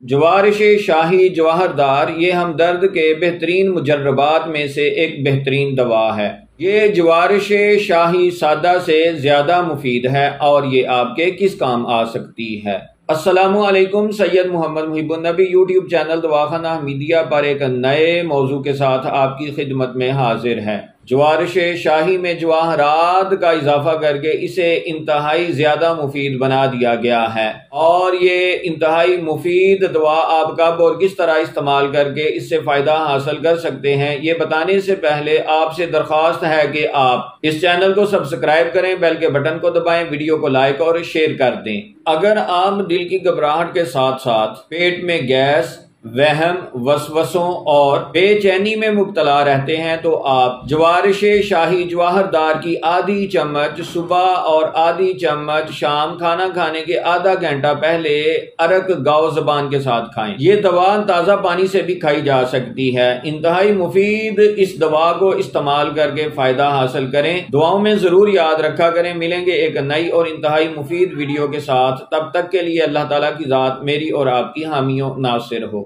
جوارش شاہی جواہردار یہ ہمدرد کے بہترین مجربات میں سے ایک بہترین دوا ہے۔ یہ جوارش شاہی سادہ سے زیادہ مفید ہے اور یہ آپ کے کس کام آ سکتی ہے؟ السلام علیکم، سید محمد محب النبی یوٹیوب چینل دواخانہ حمیدیہ پر ایک نئے موضوع کے ساتھ آپ کی خدمت میں حاضر ہے۔ جوارش شاہی میں جواہرات کا اضافہ کر کے اسے انتہائی زیادہ مفید بنا دیا گیا ہے، اور یہ انتہائی مفید دوا آپ کب اور کس طرح استعمال کر کے اس سے فائدہ حاصل کر سکتے ہیں، یہ بتانے سے پہلے آپ سے درخواست ہے کہ آپ اس چینل کو سبسکرائب کریں، بیل کے بٹن کو دبائیں، ویڈیو کو لائک اور شیئر کر دیں۔ اگر آپ دل کی گھبراہٹ کے ساتھ ساتھ پیٹ میں گیس، وہم، وسوسوں اور بے چینی میں مبتلا رہتے ہیں تو آپ جوارش شاہی جواہردار کی آدھی چمچ صبح اور آدھی چمچ شام کھانا کھانے کے آدھا گھنٹہ پہلے ارک گاؤ زبان کے ساتھ کھائیں۔ یہ دوا تازہ پانی سے بھی کھائی جا سکتی ہے۔ انتہائی مفید اس دوا کو استعمال کر کے فائدہ حاصل کریں۔ دعاؤں میں ضرور یاد رکھا کریں۔ ملیں گے ایک نئی اور انتہائی مفید ویڈیو کے ساتھ، تب تک کے لیے اللہ تعالیٰ کی ذات میری اور آپ کی حامی و ناصر ہو۔